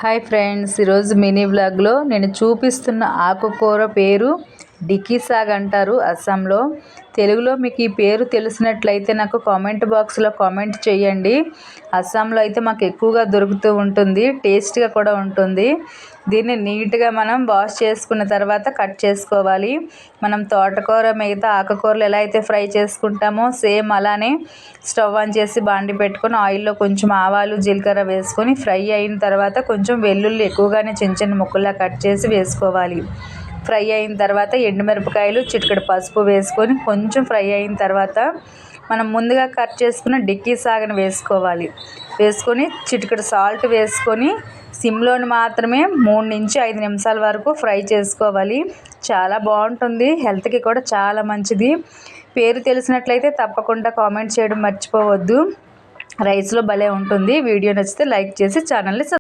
Hi friends, ఈరోజు mini వ్లాగ్లో నేను చూపిస్తున్న ఆకుకూర పేరు డిక్కీ సాగ్ అంటారు అస్సాంలో. తెలుగులో మీకు ఈ పేరు తెలిసినట్లయితే నాకు కామెంట్ బాక్స్లో కామెంట్ చేయండి. అస్సాంలో అయితే మాకు ఎక్కువగా దొరుకుతూ ఉంటుంది, టేస్ట్గా కూడా ఉంటుంది. దీన్ని నీట్గా మనం వాష్ చేసుకున్న తర్వాత కట్ చేసుకోవాలి. మనం తోటకూర మిగతా ఆకుకూరలు ఎలా అయితే ఫ్రై చేసుకుంటామో సేమ్ అలానే స్టవ్ ఆన్ చేసి బాండి పెట్టుకొని ఆయిల్లో కొంచెం ఆవాలు జీలకర్ర వేసుకొని ఫ్రై అయిన తర్వాత కొంచెం వెల్లుల్లి ఎక్కువగానే చిన్న చిన్న ముక్కల్లా కట్ చేసి వేసుకోవాలి. ఫ్రై అయిన తర్వాత ఎండుమిరపకాయలు చిటికెడు పసుపు వేసుకొని కొంచెం ఫ్రై అయిన తర్వాత మనం ముందుగా కట్ చేసుకున్న డిక్కీ సాగను వేసుకొని చిటికెడు సాల్ట్ వేసుకొని సిమ్లోని మాత్రమే 3 నుంచి 5 నిమిషాల వరకు ఫ్రై చేసుకోవాలి. చాలా బాగుంటుంది, హెల్త్కి కూడా చాలా మంచిది. పేరు తెలిసినట్లయితే తప్పకుండా కామెంట్ చేయడం మర్చిపోవద్దు. రైస్లో భలే ఉంటుంది. వీడియో నచ్చితే లైక్ చేసి ఛానల్ని